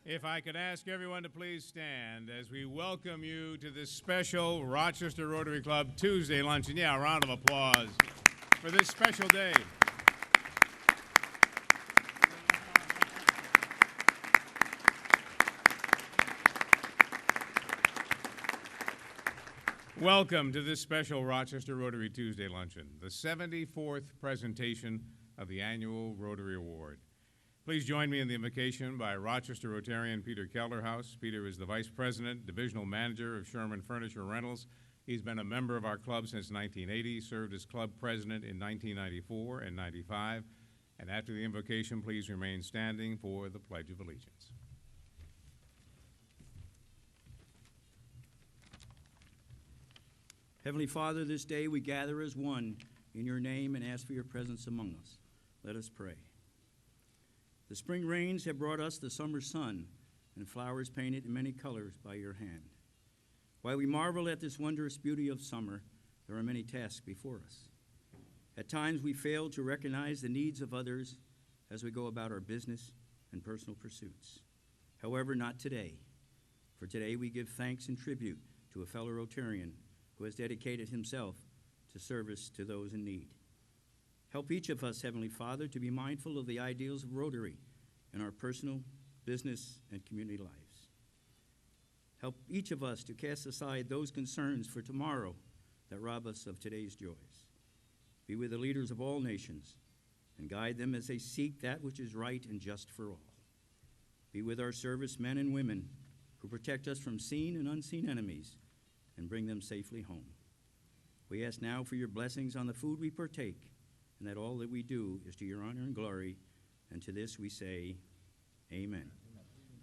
If I could ask everyone to please stand as we welcome you to this special Rochester Rotary Club Tuesday luncheon. Yeah, a round of applause for this special day. Welcome to this special Rochester Rotary Tuesday luncheon, the 74th presentation of the annual Rotary Award. Please join me in the invocation by Rochester Rotarian Peter Kelderhouse. Peter is the Vice President, Divisional Manager of Sherman Furniture Rentals. He's been a member of our club since 1980, served as club president in 1994 and 95. And after the invocation, please remain standing for the Pledge of Allegiance. Heavenly Father, this day we gather as one in your name and ask for your presence among us. Let us pray. The spring rains have brought us the summer sun and flowers painted in many colors by your hand. While we marvel at this wondrous beauty of summer, there are many tasks before us. At times we fail to recognize the needs of others as we go about our business and personal pursuits. However, not today. For today we give thanks and tribute to a fellow Rotarian who has dedicated himself to service to those in need. Help each of us, Heavenly Father, to be mindful of the ideals of Rotary in our personal, business, and community lives. Help each of us to cast aside those concerns for tomorrow that rob us of today's joys. Be with the leaders of all nations and guide them as they seek that which is right and just for all. Be with our servicemen and women who protect us from seen and unseen enemies and bring them safely home. We ask now for your blessings on the food we partake, and that all that we do is to your honor and glory, and to this we say, amen.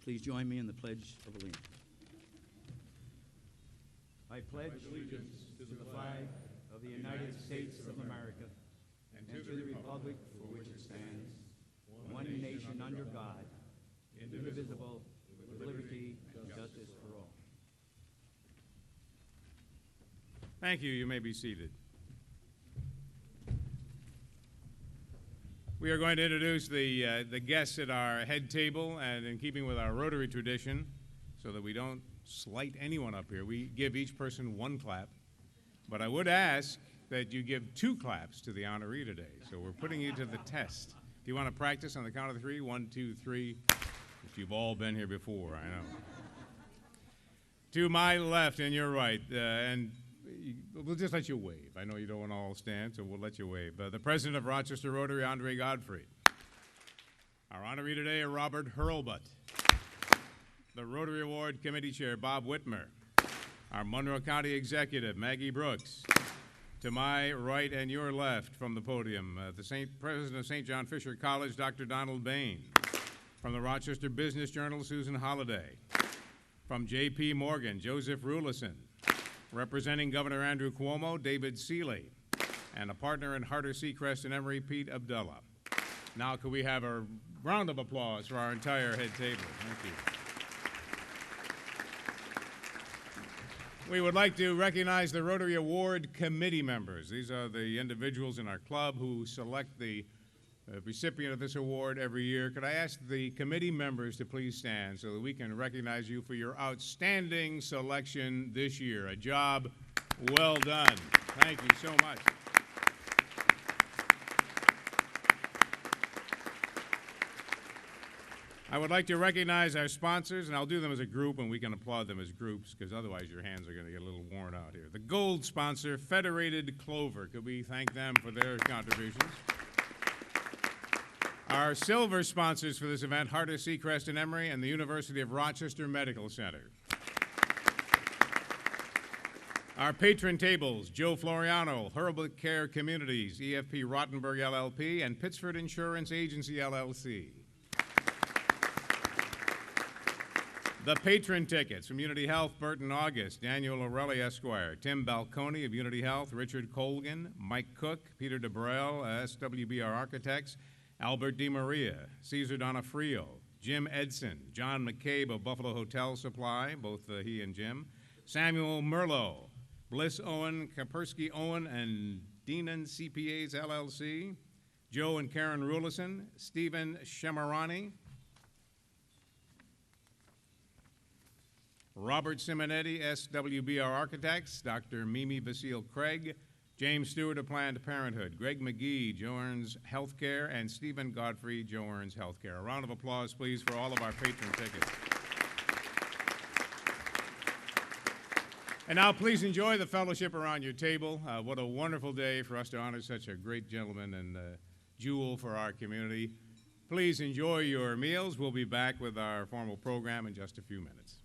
Please join me in the Pledge of Allegiance. I pledge allegiance to the flag of the United States of America, and to the republic for which it stands, one nation under God, indivisible, with liberty and justice for all. Thank you. You may be seated. We are going to introduce the guests at our head table, and in keeping with our Rotary tradition, so that we don't slight anyone up here, we give each person one clap. But I would ask that you give two claps to the honoree today. So we're putting you to the test. If you want to practice on the count of three, 1, 2, 3, if you've all been here before, I know. To my left and your right, and we'll just let you wave. I know you don't want to all stand, so we'll let you wave. The president of Rochester Rotary, Andre Godfrey. Our honoree today, Robert Hurlbut. The Rotary Award Committee Chair, Bob Whitmer. Our Monroe County Executive, Maggie Brooks. To my right and your left from the podium, the president of St. John Fisher College, Dr. Donald Bain. From the Rochester Business Journal, Susan Holliday. From J.P. Morgan, Joseph Rulison. Representing Governor Andrew Cuomo, David Seeley, and a partner in Harter Seacrest and Emory, Pete Abdullah. Now, could we have a round of applause for our entire head table? Thank you. We would like to recognize the Rotary Award Committee members. These are the individuals in our club who select the recipient of this award every year. Could I ask the committee members to please stand so that we can recognize you for your outstanding selection this year? A job well done. Thank you so much. I would like to recognize our sponsors, and I'll do them as a group, and we can applaud them as groups, because otherwise your hands are going to get a little worn out here. The gold sponsor, Federated Clover. Could we thank them for their contributions? Our silver sponsors for this event, Harter Seacrest and Emory and the University of Rochester Medical Center. Our patron tables, Joe Floriano, Hurlbut Care Communities, EFP Rottenberg LLP, and Pittsford Insurance Agency LLC. The patron tickets from Unity Health, Burton August, Daniel O'Reilly Esquire, Tim Balconi of Unity Health, Richard Colgan, Mike Cook, Peter DeBrell, SWBR Architects, Albert DiMaria, Cesar Donofrio, Jim Edson, John McCabe of Buffalo Hotel Supply, both he and Jim, Samuel Merlot, Bliss Owen, Kapersky Owen, and Deanan CPAs LLC, Joe and Karen Rulison, Stephen Shemarani, Robert Simonetti, SWBR Architects, Dr. Mimi Basile-Craig, James Stewart of Planned Parenthood, Greg McGee, Joe Earns Healthcare, and Stephen Godfrey, Joe Earns Healthcare. A round of applause, please, for all of our patron tickets. And now, please enjoy the fellowship around your table. What a wonderful day for us to honor such a great gentleman and jewel for our community. Please enjoy your meals. We'll be back with our formal program in just a few minutes.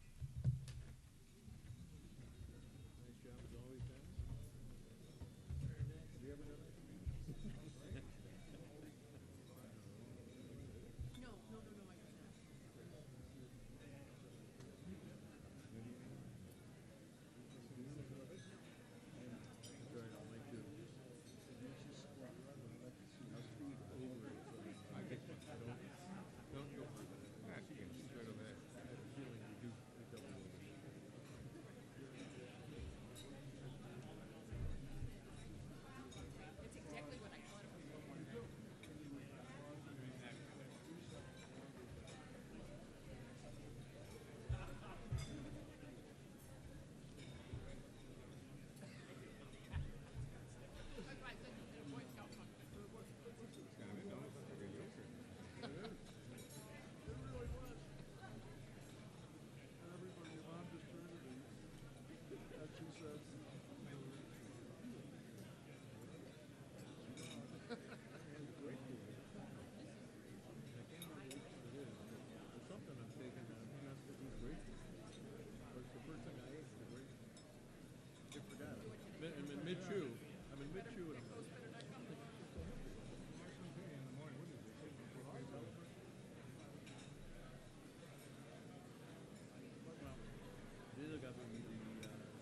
Mid-chew. I'm in mid-chew. These are got the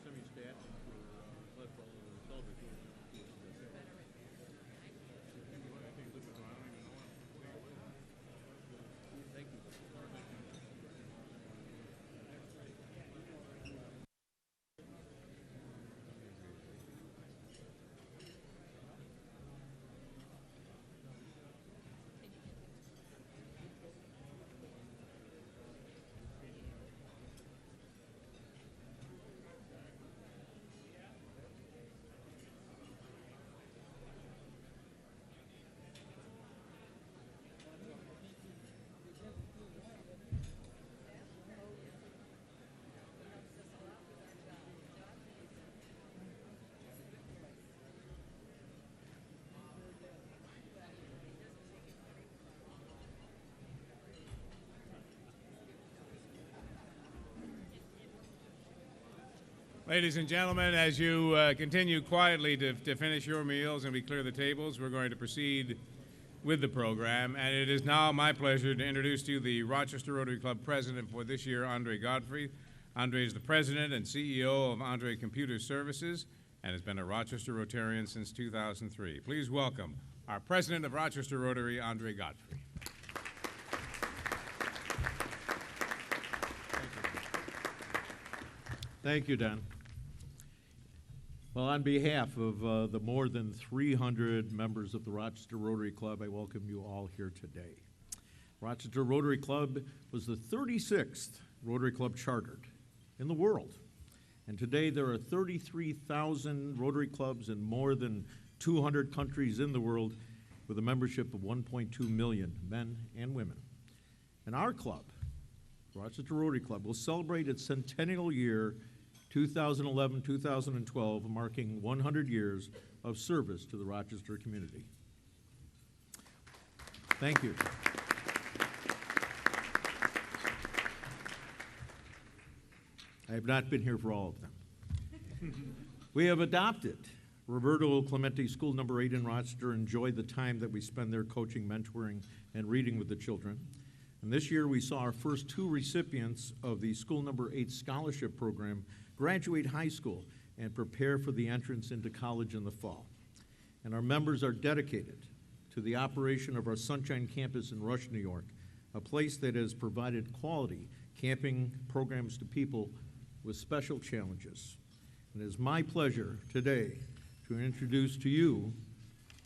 semi-stat for cholesterol and celebratory. Thank you. Ladies and gentlemen, as you continue quietly to finish your meals and we clear the tables, we're going to proceed with the program. And it is now my pleasure to introduce to you the Rochester Rotary Club president for this year, Andre Godfrey. Andre is the president and CEO of Andre Computer Services and has been a Rochester Rotarian since 2003. Please welcome our president of Rochester Rotary, Andre Godfrey. Thank you, Don. Well, on behalf of the more than 300 members of the Rochester Rotary Club, I welcome you all here today. Rochester Rotary Club was the 36th Rotary Club chartered in the world. And today there are 33,000 Rotary Clubs in more than 200 countries in the world with a membership of 1.2 million men and women. And our club, Rochester Rotary Club, will celebrate its centennial year 2011-2012, marking 100 years of service to the Rochester community. Thank you. I have not been here for all of them. We have adopted Roberto Clemente School Number 8 in Rochester, enjoyed the time that we spend there coaching, mentoring, and reading with the children. And this year we saw our first two recipients of the School Number 8 Scholarship Program graduate high school and prepare for the entrance into college in the fall. And our members are dedicated to the operation of our Sunshine Campus in Rush, New York, a place that has provided quality camping programs to people with special challenges. And it is my pleasure today to introduce to you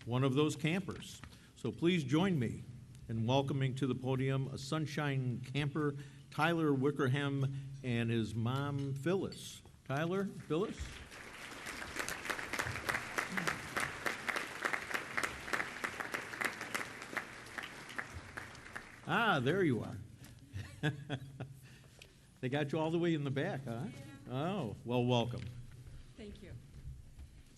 one of those campers. So please join me in welcoming to the podium a Sunshine Camper Tyler Wickerham and his mom, Phyllis. Tyler, Phyllis? Ah, there you are. They got you all the way in the back, huh? Oh, well, welcome. Thank you.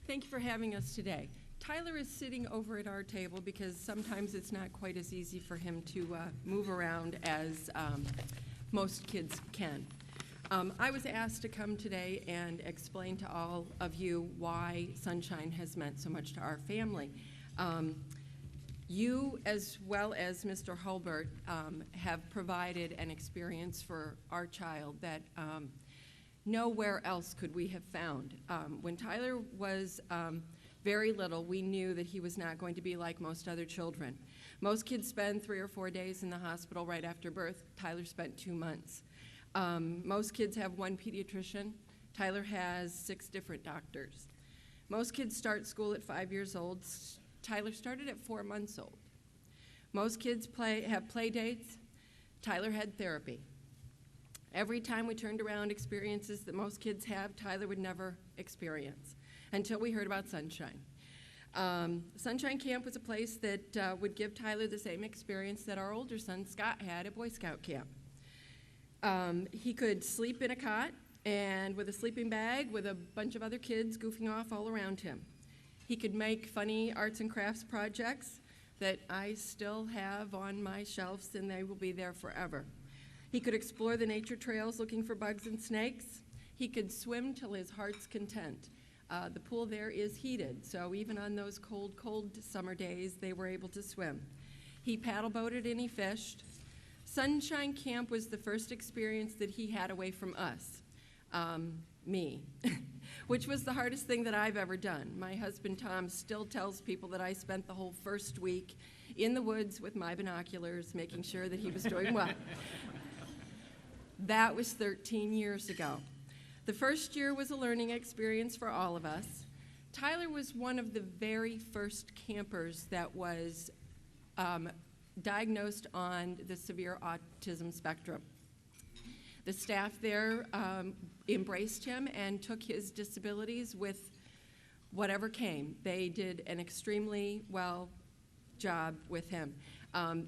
Thank you for having us today. Tyler is sitting over at our table because sometimes it's not quite as easy for him to move around as most kids can. I was asked to come today and explain to all of you why Sunshine has meant so much to our family. You, as well as Mr. Hurlbut, have provided an experience for our child that nowhere else could we have found. When Tyler was very little, we knew that he was not going to be like most other children. Most kids spend 3 or 4 days in the hospital right after birth. Tyler spent 2 months. Most kids have 1 pediatrician. Tyler has 6 different doctors. Most kids start school at 5 years old. Tyler started at 4 months old. Most kids have play dates. Tyler had therapy. Every time we turned around experiences that most kids have, Tyler would never experience until we heard about Sunshine. Sunshine Camp was a place that would give Tyler the same experience that our older son, Scott, had at Boy Scout Camp. He could sleep in a cot and with a sleeping bag with a bunch of other kids goofing off all around him. He could make funny arts and crafts projects that I still have on my shelves, and they will be there forever. He could explore the nature trails looking for bugs and snakes. He could swim till his heart's content. The pool there is heated, so even on those cold, cold summer days, they were able to swim. He paddle boated and he fished. Sunshine Camp was the first experience that he had away from us, me, which was the hardest thing that I've ever done. My husband Tom still tells people that I spent the whole first week in the woods with my binoculars, making sure that he was doing well. That was 13 years ago. The first year was a learning experience for all of us. Tyler was one of the very first campers that was diagnosed on the severe autism spectrum. The staff there embraced him and took his disabilities with whatever came. They did an extremely well job with him.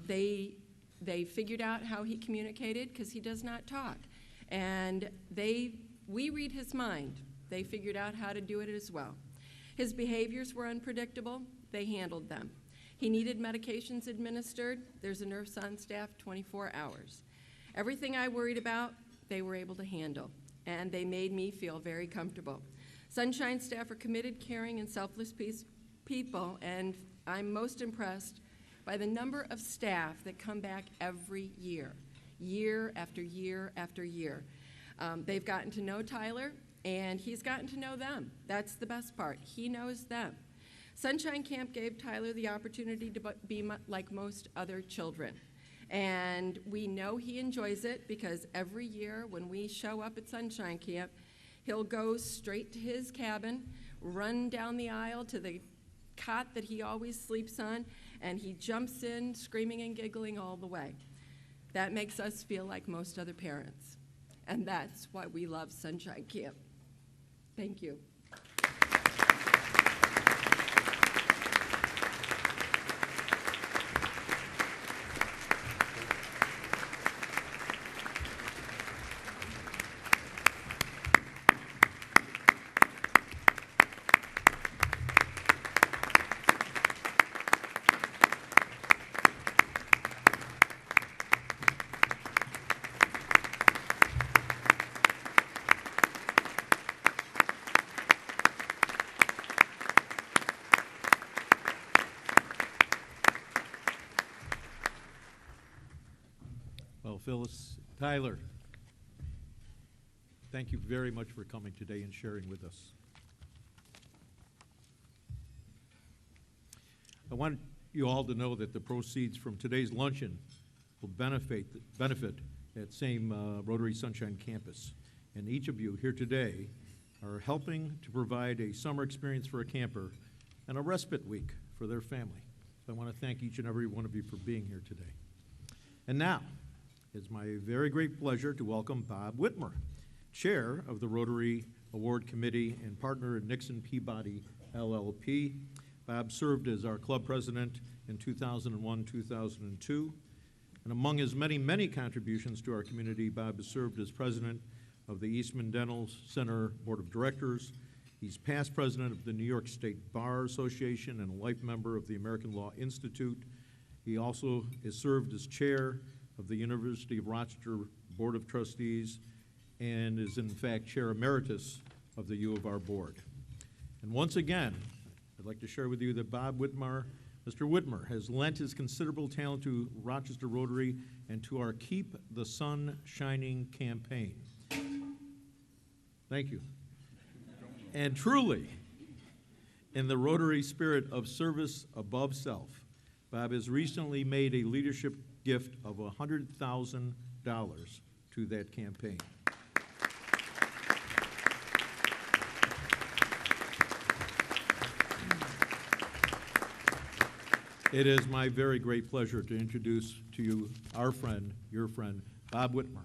They figured out how he communicated because he does not talk. And we read his mind. They figured out how to do it as well. His behaviors were unpredictable. They handled them. He needed medications administered. There's a nurse on staff 24 hours. Everything I worried about, they were able to handle, and they made me feel very comfortable. Sunshine staff are committed, caring, and selfless people, and I'm most impressed by the number of staff that come back every year, year after year after year. They've gotten to know Tyler, and he's gotten to know them. That's the best part. He knows them. Sunshine Camp gave Tyler the opportunity to be like most other children. And we know he enjoys it because every year when we show up at Sunshine Camp, he'll go straight to his cabin, run down the aisle to the cot that he always sleeps on, and he jumps in screaming and giggling all the way. That makes us feel like most other parents. And that's why we love Sunshine Camp. Thank you. Well, Phyllis, Tyler, thank you very much for coming today and sharing with us. I want you all to know that the proceeds from today's luncheon will benefit that same Rotary Sunshine Campus. And each of you here today are helping to provide a summer experience for a camper and a respite week for their family. So I want to thank each and every one of you for being here today. And now, It's my very great pleasure to welcome Bob Whitmer, Chair of the Rotary Award Committee and partner at Nixon Peabody LLP. Bob served as our club president in 2001, 2002. And among his many, many contributions to our community, Bob has served as president of the Eastman Dental Center Board of Directors. He's past president of the New York State Bar Association and a life member of the American Law Institute. He also has served as chair of the University of Rochester Board of Trustees and is in fact chair emeritus of the U of R board. And once again, I'd like to share with you that Mr. Whitmer, has lent his considerable talent to Rochester Rotary and to our Keep the Sun Shining campaign. Thank you. And truly, in the Rotary spirit of service above self, Bob has recently made a leadership gift of $100,000 to that campaign. It is my very great pleasure to introduce to you our friend, your friend, Bob Whitmer.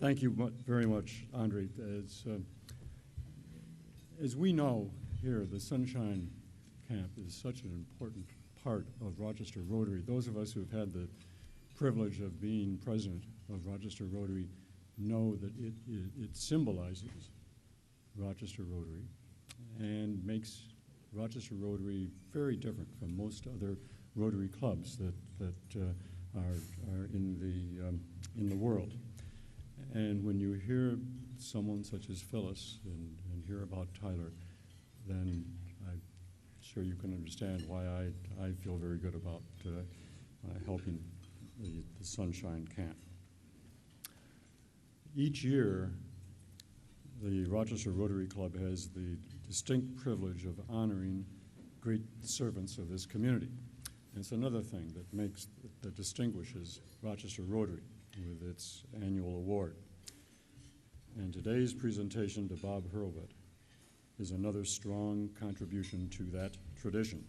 Thank you very much, Andre. As we know here, the Sunshine Camp is such an important part of Rochester Rotary. Those of us who have had the privilege of being president of Rochester Rotary know that it symbolizes Rochester Rotary and makes Rochester Rotary very different from most other Rotary clubs that are in the world. And when you hear someone such as Phyllis and hear about Tyler, then I'm sure you can understand why I feel very good about helping the Sunshine Camp. Each year, the Rochester Rotary Club has the distinct privilege of honoring great servants of this community. And it's another thing that distinguishes Rochester Rotary with its annual award. And today's presentation to Bob Hurlbut is another strong contribution to that tradition.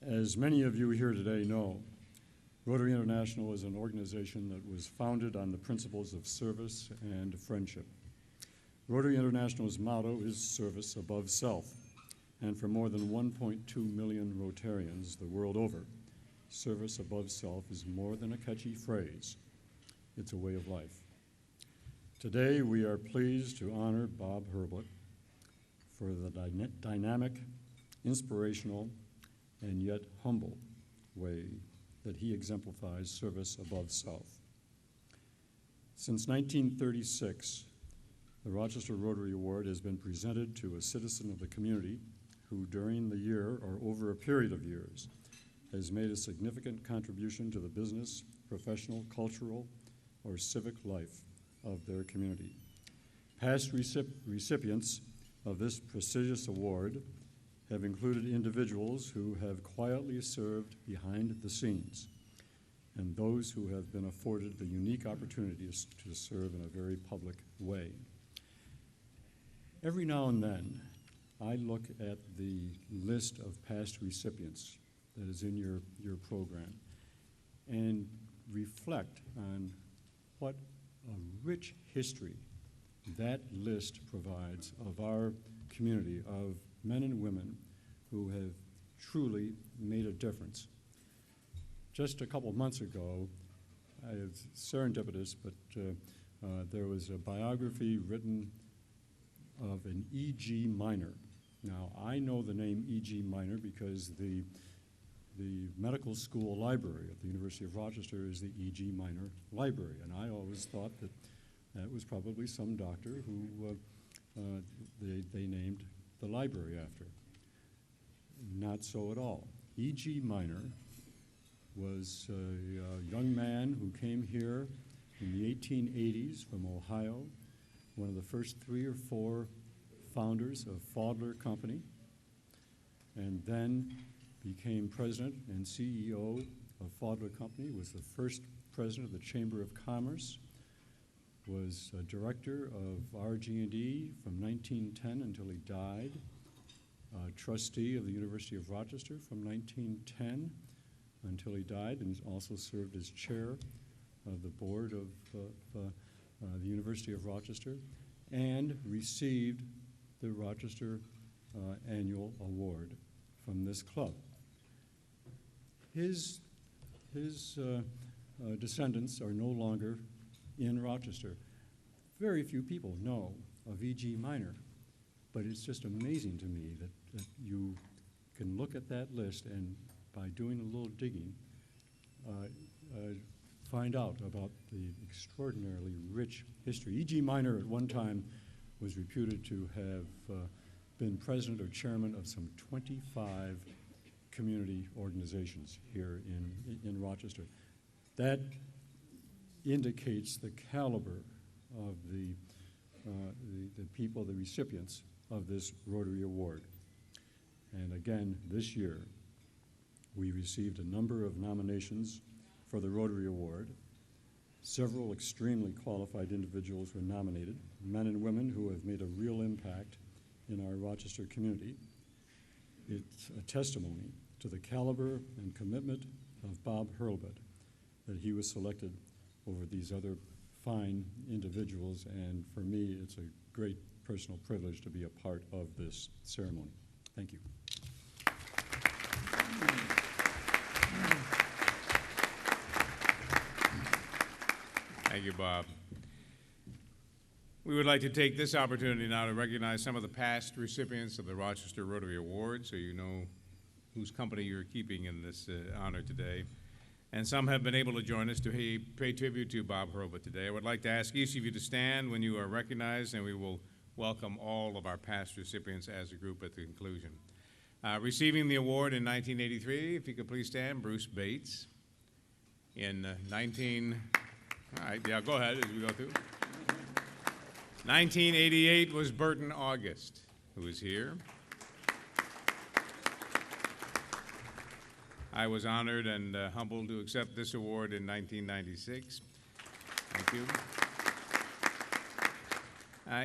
As many of you here today know, Rotary International is an organization that was founded on the principles of service and friendship. Rotary International's motto is service above self, and for more than 1.2 million Rotarians the world over, service above self is more than a catchy phrase. It's a way of life. Today, we are pleased to honor Bob Hurlbut for the dynamic, inspirational, and yet humble way that he exemplifies service above self. Since 1936, the Rochester Rotary Award has been presented to a citizen of the community who, during the year or over a period of years, has made a significant contribution to the business, professional, cultural, or civic life of their community. Past recipients of this prestigious award have included individuals who have quietly served behind the scenes and those who have been afforded the unique opportunities to serve in a very public way. Every now and then, I look at the list of past recipients that is in your program and reflect on what a rich history that list provides of our community of men and women who have truly made a difference. Just a couple of months ago, it's serendipitous, but there was a biography written of an E.G. Minor. Now, I know the name E.G. Minor because the medical school library at the University of Rochester is the E.G. Minor Library, and I always thought that was probably some doctor who they named the library after. Not so at all. E.G. Minor was a young man who came here in the 1880s from Ohio, one of the first 3 or 4 founders of Fodler Company, and then became president and CEO of Fodler Company, was the first president of the Chamber of Commerce, was a director of RG&E from 1910 until he died, trustee of the University of Rochester from 1910 until he died, and also served as chair of the board of the University of Rochester, and received the Rochester Annual Award from this club. His descendants are no longer in Rochester. Very few people know of E.G. Minor, but it's just amazing to me that you can look at that list and, by doing a little digging, find out about the extraordinarily rich history. E.G. Minor at one time was reputed to have been president or chairman of some 25 community organizations here in Rochester. That indicates the caliber of the people, the recipients of this Rotary Award. And again, this year, we received a number of nominations for the Rotary Award. Several extremely qualified individuals were nominated, men and women who have made a real impact in our Rochester community. It's a testimony to the caliber and commitment of Bob Hurlbut that he was selected over these other fine individuals, and for me, it's a great personal privilege to be a part of this ceremony. Thank you. Thank you, Bob. We would like to take this opportunity now to recognize some of the past recipients of the Rochester Rotary Award, so you know whose company you're keeping in this honor today. And some have been able to join us to pay tribute to Bob Hurlbut today. I would like to ask each of you to stand when you are recognized, and we will welcome all of our past recipients as a group at the conclusion. Receiving the award in 1983, if you could please stand, Bruce Bates. In all right, yeah, go ahead as we go through. 1988 was Burton August, who is here. I was honored and humbled to accept this award in 1996. Thank you.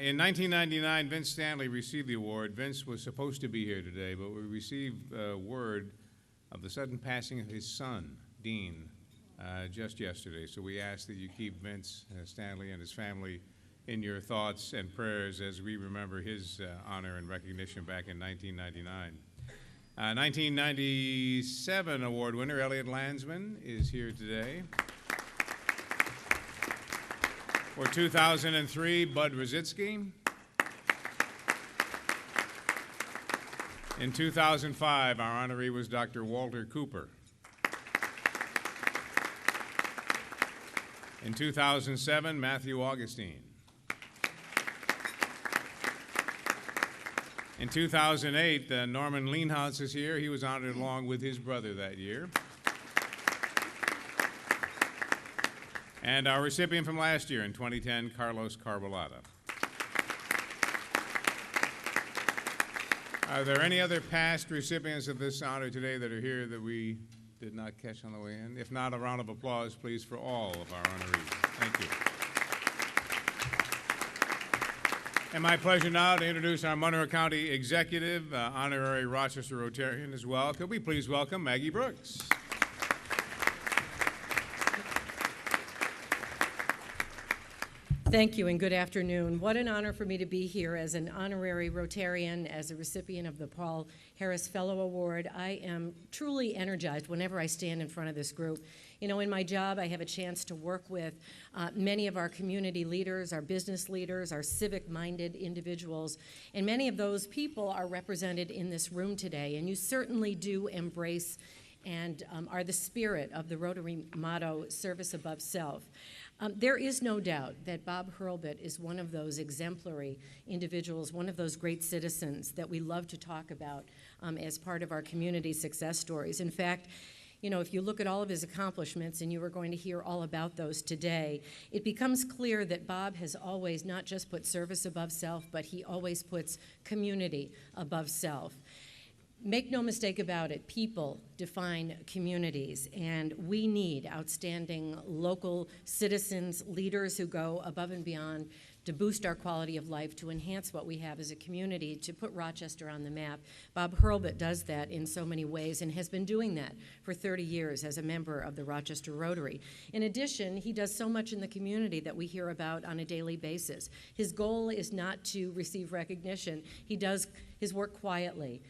In 1999, Vince Stanley received the award. Vince was supposed to be here today, but we received word of the sudden passing of his son, Dean, just yesterday. So we ask that you keep Vince Stanley and his family in your thoughts and prayers as we remember his honor and recognition back in 1999. 1997 award winner Elliot Landsman is here today. For 2003, Bud Rositsky. In 2005, our honoree was Dr. Walter Cooper. In 2007, Matthew Augustine. In 2008, Norman Leanhouse is here. He was honored along with his brother that year. And our recipient from last year in 2010, Carlos Carbolata. Are there any other past recipients of this honor today that are here that we did not catch on the way in? If not, a round of applause, please, for all of our honorees. Thank you. And my pleasure now to introduce our Monroe County Executive, honorary Rochester Rotarian as well. Could we please welcome Maggie Brooks? Thank you and good afternoon. What an honor for me to be here as an honorary Rotarian, as a recipient of the Paul Harris Fellow Award. I am truly energized whenever I stand in front of this group. You know, in my job, I have a chance to work with many of our community leaders, our business leaders, our civic-minded individuals, and many of those people are represented in this room today, and you certainly do embrace and are the spirit of the Rotary motto, service above self. There is no doubt that Bob Hurlbut is one of those exemplary individuals, one of those great citizens that we love to talk about as part of our community success stories. In fact, you know, if you look at all of his accomplishments, and you are going to hear all about those today, it becomes clear that Bob has always not just put service above self, but he always puts community above self. Make no mistake about it, people define communities, and we need outstanding local citizens, leaders who go above and beyond to boost our quality of life, to enhance what we have as a community, to put Rochester on the map. Bob Hurlbut does that in so many ways and has been doing that for 30 years as a member of the Rochester Rotary. In addition, he does so much in the community that we hear about on a daily basis. His goal is not to receive recognition. He does his work quietly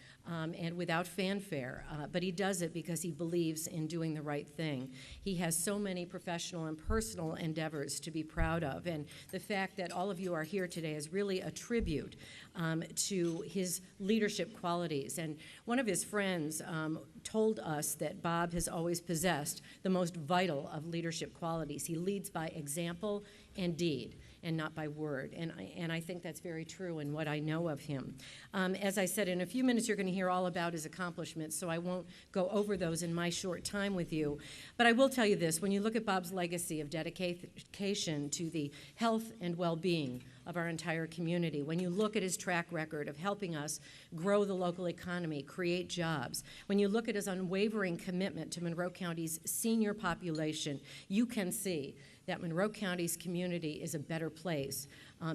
and without fanfare, but he does it because he believes in doing the right thing. He has so many professional and personal endeavors to be proud of, and the fact that all of you are here today is really a tribute to his leadership qualities. And one of his friends told us that Bob has always possessed the most vital of leadership qualities. He leads by example and deed, and not by word. And I think that's very true in what I know of him. As I said, in a few minutes you're going to hear all about his accomplishments, so I won't go over those in my short time with you. But I will tell you this, when you look at Bob's legacy of dedication to the health and well-being of our entire community, when you look at his track record of helping us grow the local economy, create jobs, when you look at his unwavering commitment to Monroe County's senior population, you can see that Monroe County's community is a better place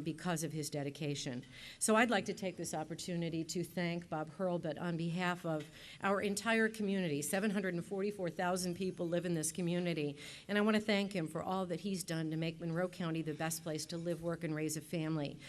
because of his dedication. So I'd like to take this opportunity to thank Bob Hurlbut on behalf of our entire community. 744,000 people live in this community, and I want to thank him for all that he's done to make Monroe County the best place to live, work, and raise a family.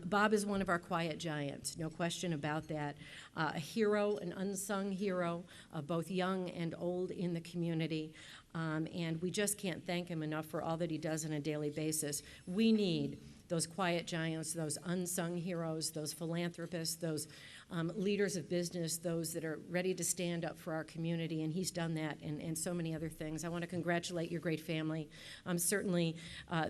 Bob is one of our quiet giants, no question about that. A hero, an unsung hero, both young and old in the community. And we just can't thank him enough for all that he does on a daily basis. We need those quiet giants, those unsung heroes, those philanthropists, those leaders of business, those that are ready to stand up for our community, and he's done that and so many other things. I want to congratulate your great family. Certainly,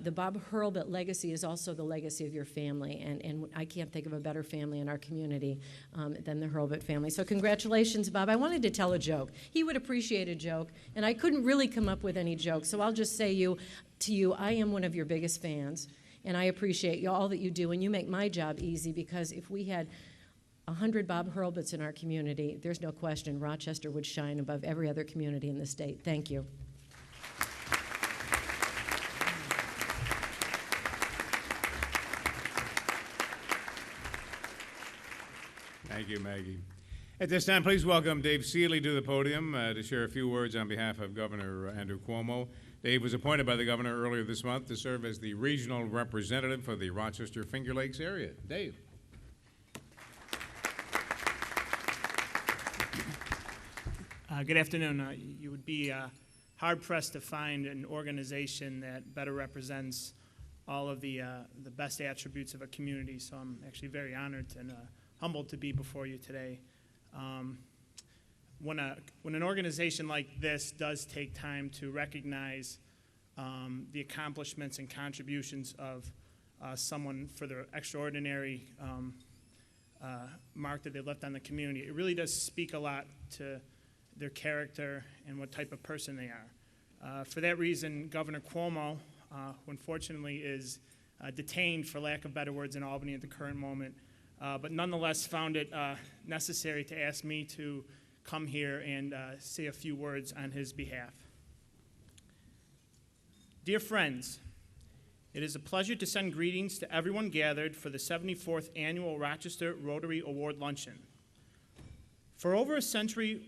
the Bob Hurlbut legacy is also the legacy of your family, and I can't think of a better family in our community than the Hurlbut family. So congratulations, Bob. I wanted to tell a joke. He would appreciate a joke, and I couldn't really come up with any jokes, so I'll just say to you, I am one of your biggest fans, and I appreciate all that you do, and you make my job easy, because if we had 100 Bob Hurlbuts in our community, there's no question Rochester would shine above every other community in the state. Thank you. Thank you, Maggie. At this time, please welcome Dave Seeley to the podium to share a few words on behalf of Governor Andrew Cuomo. Dave was appointed by the governor earlier this month to serve as the regional representative for the Rochester Finger Lakes area. Dave. Good afternoon. You would be hard-pressed to find an organization that better represents all of the best attributes of a community, so I'm actually very honored and humbled to be before you today. When an organization like this does take time to recognize the accomplishments and contributions of someone for their extraordinary mark that they left on the community, it really does speak a lot to their character and what type of person they are. For that reason, Governor Cuomo, who unfortunately is detained, for lack of better words, in Albany at the current moment, but nonetheless found it necessary to ask me to come here and say a few words on his behalf. Dear friends, it is a pleasure to send greetings to everyone gathered for the 74th Annual Rochester Rotary Award Luncheon. For over a century,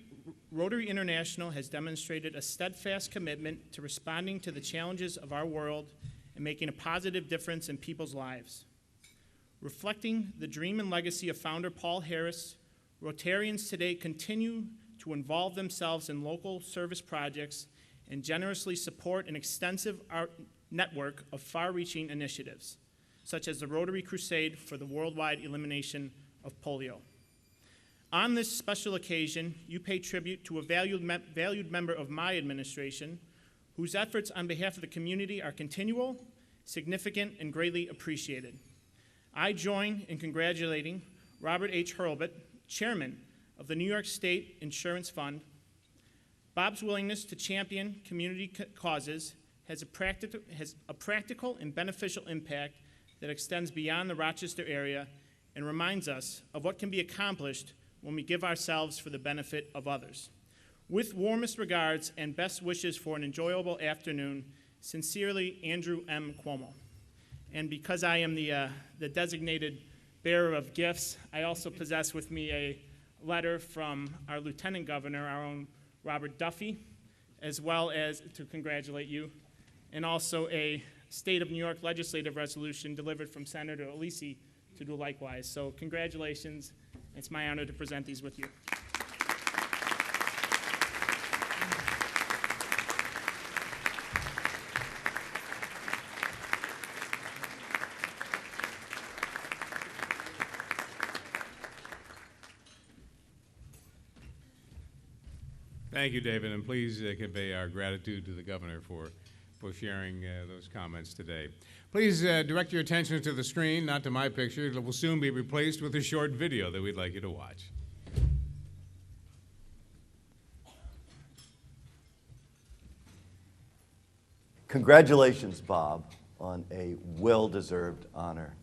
Rotary International has demonstrated a steadfast commitment to responding to the challenges of our world and making a positive difference in people's lives. Reflecting the dream and legacy of founder Paul Harris, Rotarians today continue to involve themselves in local service projects and generously support an extensive network of far-reaching initiatives, such as the Rotary Crusade for the worldwide elimination of polio. On this special occasion, you pay tribute to a valued member of my administration, whose efforts on behalf of the community are continual, significant, and greatly appreciated. I join in congratulating Robert H. Hurlbut, Chairman of the New York State Insurance Fund. Bob's willingness to champion community causes has a practical and beneficial impact that extends beyond the Rochester area and reminds us of what can be accomplished when we give ourselves for the benefit of others. With warmest regards and best wishes for an enjoyable afternoon, sincerely, Andrew M. Cuomo. And because I am the designated bearer of gifts, I also possess with me a letter from our Lieutenant Governor, our own Robert Duffy, as well as to congratulate you, and also a State of New York legislative resolution delivered from Senator Alisi to do likewise. So congratulations. It's my honor to present these with you. Thank you, David, and please convey our gratitude to the governor for sharing those comments today. Please direct your attention to the screen, not to my picture. It will soon be replaced with a short video that we'd like you to watch. Congratulations, Bob, on a well-deserved honor.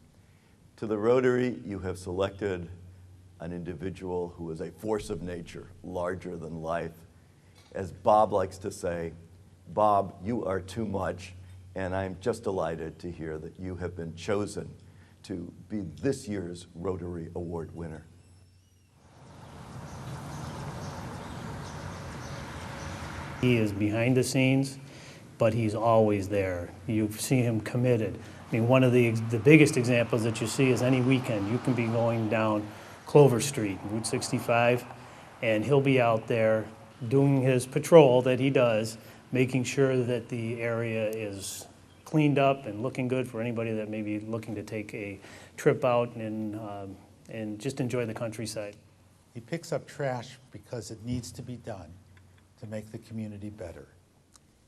To the Rotary, you have selected an individual who is a force of nature, larger than life. As Bob likes to say, Bob, you are too much, and I'm just delighted to hear that you have been chosen to be this year's Rotary Award winner. He is behind the scenes, but he's always there. You see him committed. I mean, one of the biggest examples that you see is any weekend. You can be going down Clover Street, Route 65, and he'll be out there doing his patrol that he does, making sure that the area is cleaned up and looking good for anybody that may be looking to take a trip out and just enjoy the countryside. He picks up trash because it needs to be done to make the community better.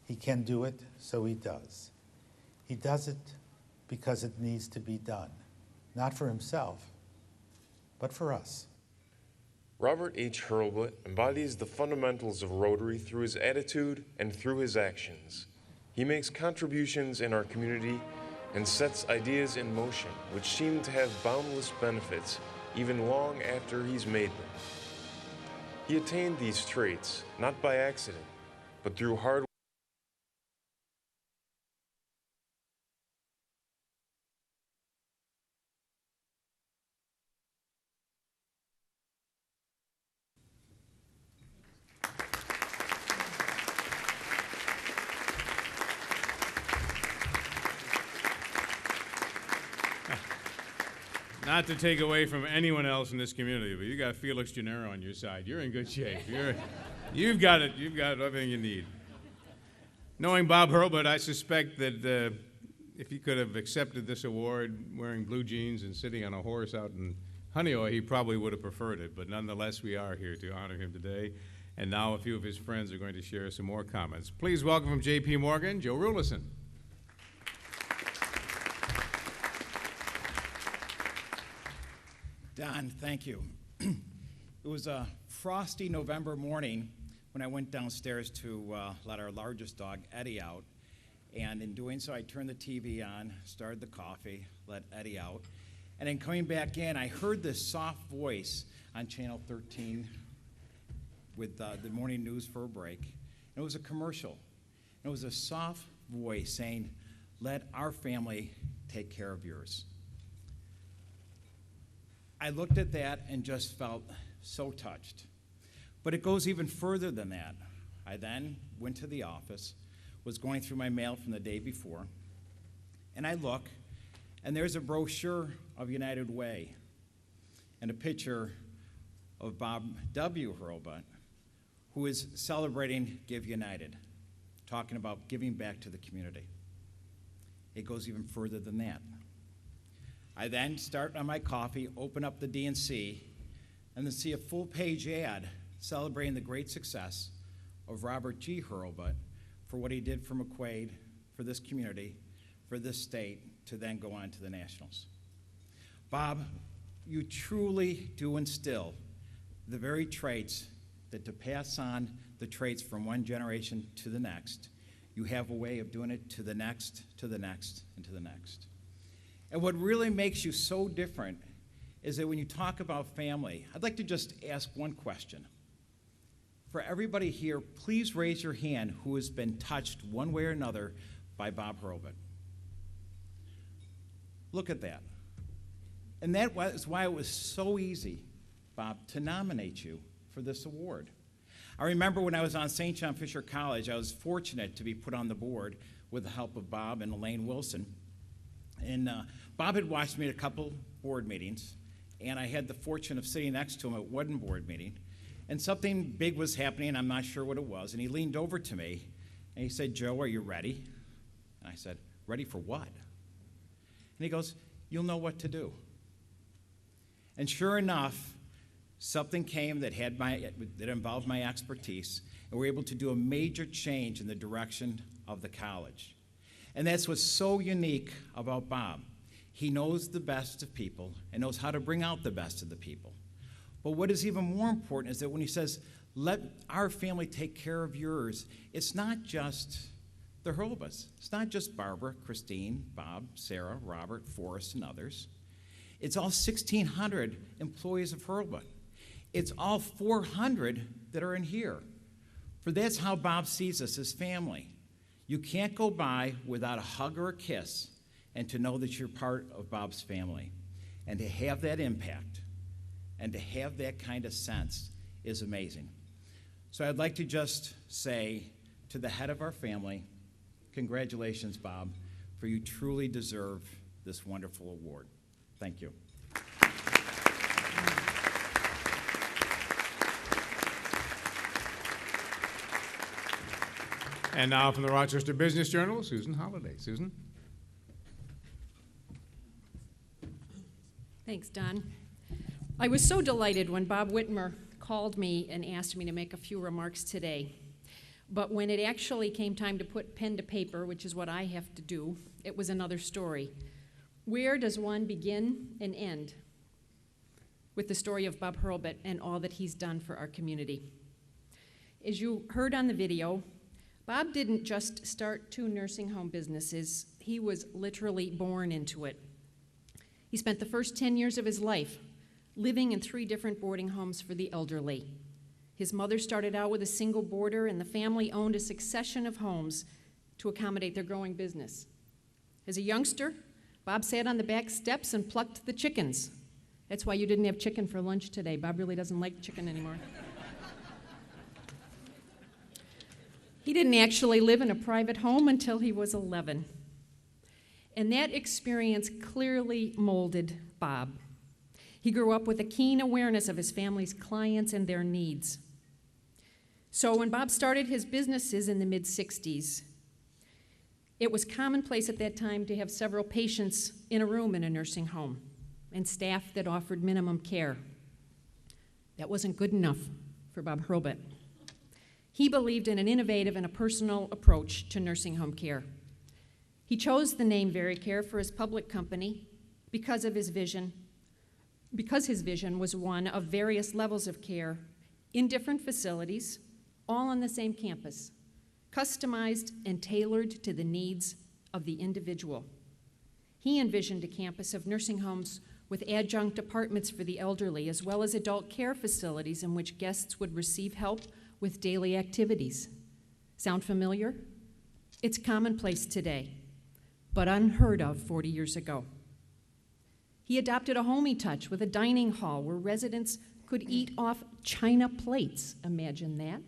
He can do it, so he does. He does it because it needs to be done, not for himself, but for us. Robert H. Hurlbut embodies the fundamentals of Rotary through his attitude and through his actions. He makes contributions in our community and sets ideas in motion which seem to have boundless benefits even long after he's made them. He attained these traits not by accident, but through hard work. Not to take away from anyone else in this community, but you got Felix Gennaro on your side. You're in good shape. You've got it. You've got everything you need. Knowing Bob Hurlbut, I suspect that if he could have accepted this award wearing blue jeans and sitting on a horse out in Honeoye, he probably would have preferred it. But nonetheless, we are here to honor him today. And now a few of his friends are going to share some more comments. Please welcome from J.P. Morgan, Joe Rulison. Don, thank you. It was a frosty November morning when I went downstairs to let our largest dog, Eddie, out. And in doing so, I turned the TV on, started the coffee, let Eddie out. And then coming back in, I heard this soft voice on Channel 13 with the morning news for a break. And it was a commercial. And it was a soft voice saying, "Let our family take care of yours." I looked at that and just felt so touched. But it goes even further than that. I then went to the office, was going through my mail from the day before, and I look, and there's a brochure of United Way and a picture of Bob W. Hurlbut, who is celebrating Give United, talking about giving back to the community. It goes even further than that. I then start on my coffee, open up the DNC, and then see a full-page ad celebrating the great success of Robert G. Hurlbut for what he did for McQuaid, for this community, for this state, to then go on to the Nationals. Bob, you truly do instill the very traits that to pass on the traits from one generation to the next, you have a way of doing it to the next, to the next, and to the next. And what really makes you so different is that when you talk about family, I'd like to just ask one question. For everybody here, please raise your hand who has been touched one way or another by Bob Hurlbut. Look at that. And that was why it was so easy, Bob, to nominate you for this award. I remember when I was on St. John Fisher College, I was fortunate to be put on the board with the help of Bob and Elaine Wilson. And Bob had watched me at a couple board meetings, and I had the fortune of sitting next to him at one board meeting. And something big was happening, I'm not sure what it was, and he leaned over to me, and he said, "Joe, are you ready?" And I said, "Ready for what?" And he goes, "You'll know what to do." And sure enough, something came that involved my expertise, and we were able to do a major change in the direction of the college. And that's what's so unique about Bob. He knows the best of people and knows how to bring out the best of the people. But what is even more important is that when he says, "Let our family take care of yours," it's not just the Hurlbuts. It's not just Barbara, Christine, Bob, Sarah, Robert, Forrest, and others. It's all 1,600 employees of Hurlbut. It's all 400 that are in here. For that's how Bob sees us as family. You can't go by without a hug or a kiss and to know that you're part of Bob's family. And to have that impact and to have that kind of sense is amazing. So I'd like to just say to the head of our family, congratulations, Bob, for you truly deserve this wonderful award. Thank you. And now from the Rochester Business Journal, Susan Holliday. Susan? Thanks, Don. I was so delighted when Bob Whitmer called me and asked me to make a few remarks today. But when it actually came time to put pen to paper, which is what I have to do, it was another story. Where does one begin and end with the story of Bob Hurlbut and all that he's done for our community? As you heard on the video, Bob didn't just start 2 nursing home businesses, he was literally born into it. He spent the first 10 years of his life living in 3 different boarding homes for the elderly. His mother started out with a single boarder, and the family owned a succession of homes to accommodate their growing business. As a youngster, Bob sat on the back steps and plucked the chickens. That's why you didn't have chicken for lunch today. Bob really doesn't like chicken anymore. He didn't actually live in a private home until he was 11. And that experience clearly molded Bob. He grew up with a keen awareness of his family's clients and their needs. So when Bob started his businesses in the mid-60s, it was commonplace at that time to have several patients in a room in a nursing home and staff that offered minimum care. That wasn't good enough for Bob Hurlbut. He believed in an innovative and a personal approach to nursing home care. He chose the name VeryCare for his public company because his vision was one of various levels of care in different facilities, all on the same campus, customized and tailored to the needs of the individual. He envisioned a campus of nursing homes with adjunct apartments for the elderly, as well as adult care facilities in which guests would receive help with daily activities. Sound familiar? It's commonplace today, but unheard of 40 years ago. He adopted a homey touch with a dining hall where residents could eat off china plates, imagine that,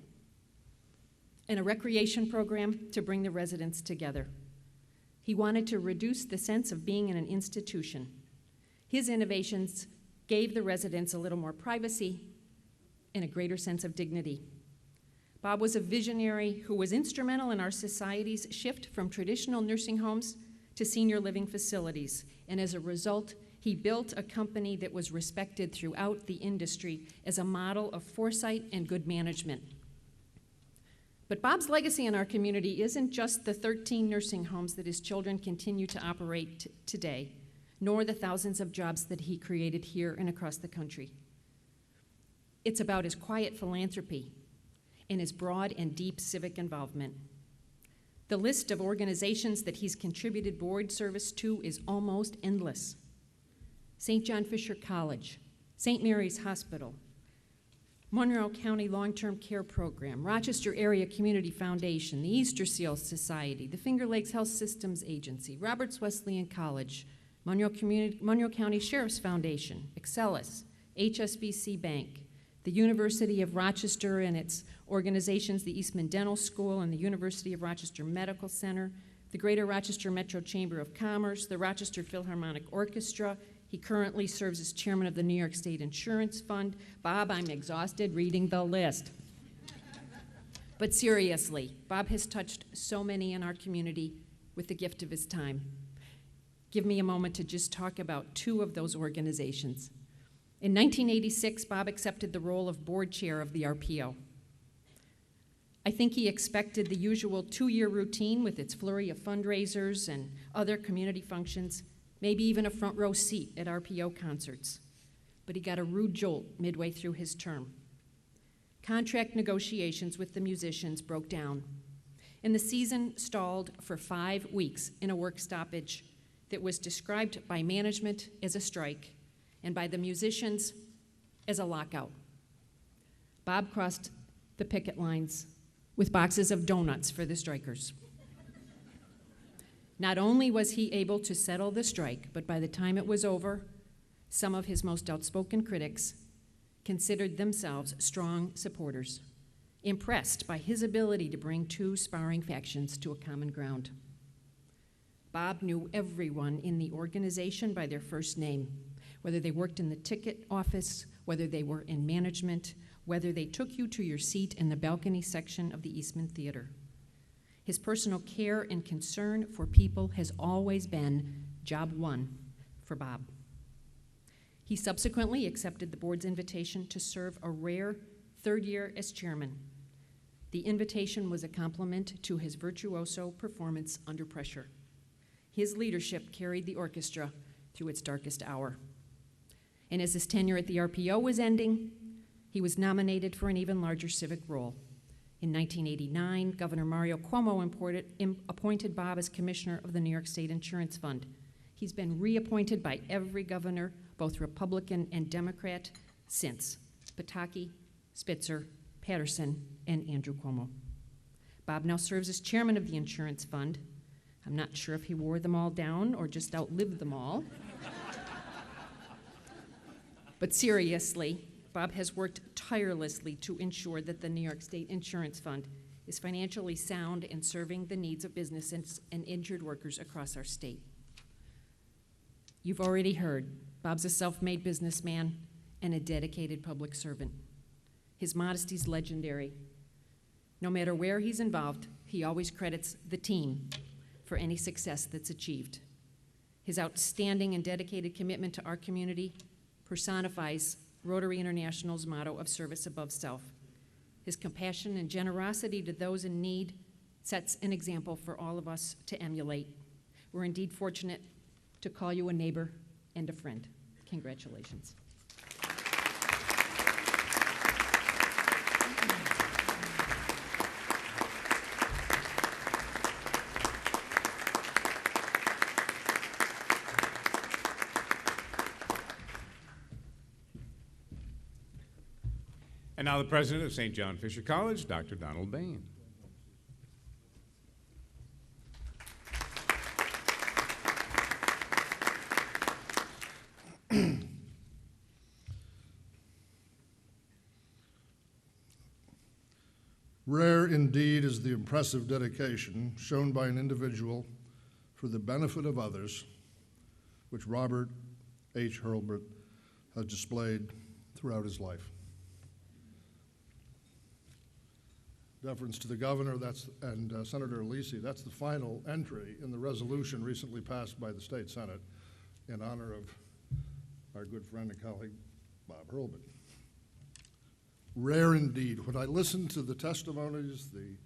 and a recreation program to bring the residents together. He wanted to reduce the sense of being in an institution. His innovations gave the residents a little more privacy and a greater sense of dignity. Bob was a visionary who was instrumental in our society's shift from traditional nursing homes to senior living facilities, and as a result, he built a company that was respected throughout the industry as a model of foresight and good management. But Bob's legacy in our community isn't just the 13 nursing homes that his children continue to operate today, nor the thousands of jobs that he created here and across the country. It's about his quiet philanthropy and his broad and deep civic involvement. The list of organizations that he's contributed board service to is almost endless. St. John Fisher College, St. Mary's Hospital, Monroe County Long-Term Care Program, Rochester Area Community Foundation, the Easter Seal Society, the Finger Lakes Health Systems Agency, Roberts Wesleyan College, Monroe County Sheriff's Foundation, Excelis, HSBC Bank, the University of Rochester and its organizations, the Eastman Dental School and the University of Rochester Medical Center, the Greater Rochester Metro Chamber of Commerce, the Rochester Philharmonic Orchestra. He currently serves as chairman of the New York State Insurance Fund. Bob, I'm exhausted reading the list. But seriously, Bob has touched so many in our community with the gift of his time. Give me a moment to just talk about two of those organizations. In 1986, Bob accepted the role of board chair of the RPO. I think he expected the usual 2-year routine with its flurry of fundraisers and other community functions, maybe even a front row seat at RPO concerts. But he got a rude jolt midway through his term. Contract negotiations with the musicians broke down, and the season stalled for 5 weeks in a work stoppage that was described by management as a strike and by the musicians as a lockout. Bob crossed the picket lines with boxes of donuts for the strikers. Not only was he able to settle the strike, but by the time it was over, some of his most outspoken critics considered themselves strong supporters, impressed by his ability to bring two sparring factions to a common ground. Bob knew everyone in the organization by their first name, whether they worked in the ticket office, whether they were in management, whether they took you to your seat in the balcony section of the Eastman Theater. His personal care and concern for people has always been job one for Bob. He subsequently accepted the board's invitation to serve a rare 3rd year as chairman. The invitation was a compliment to his virtuoso performance under pressure. His leadership carried the orchestra through its darkest hour. And as his tenure at the RPO was ending, he was nominated for an even larger civic role. In 1989, Governor Mario Cuomo appointed Bob as commissioner of the New York State Insurance Fund. He's been reappointed by every governor, both Republican and Democrat, since Pataki, Spitzer, Patterson, and Andrew Cuomo. Bob now serves as chairman of the Insurance Fund. I'm not sure if he wore them all down or just outlived them all. But seriously, Bob has worked tirelessly to ensure that the New York State Insurance Fund is financially sound in serving the needs of businesses and injured workers across our state. You've already heard, Bob's a self-made businessman and a dedicated public servant. His modesty's legendary. No matter where he's involved, he always credits the team for any success that's achieved. His outstanding and dedicated commitment to our community personifies Rotary International's motto of service above self. His compassion and generosity to those in need sets an example for all of us to emulate. We're indeed fortunate to call you a neighbor and a friend. Congratulations. And now the president of St. John Fisher College, Dr. Donald Bain. Rare indeed is the impressive dedication shown by an individual for the benefit of others, which Robert H. Hurlbut has displayed throughout his life. Deference to the governor and Senator Alisi, that's the final entry in the resolution recently passed by the state senate in honor of our good friend and colleague, Bob Hurlbut. Rare indeed. When I listen to the testimonies, the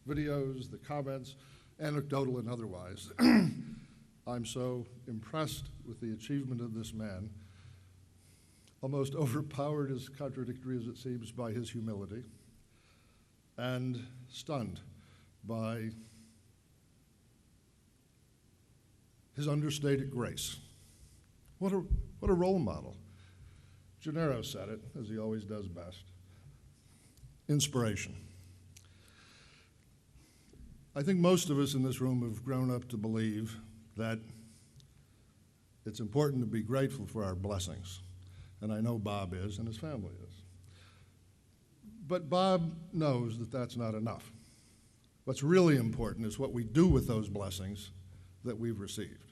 videos, the comments, anecdotal and otherwise, I'm so impressed with the achievement of this man, almost overpowered, as contradictory as it seems, by his humility, and stunned by his understated grace. What a role model. Gennaro said it, as he always does best. Inspiration. I think most of us in this room have grown up to believe that It's important to be grateful for our blessings, and I know Bob is and his family is. But Bob knows that that's not enough. What's really important is what we do with those blessings that we've received.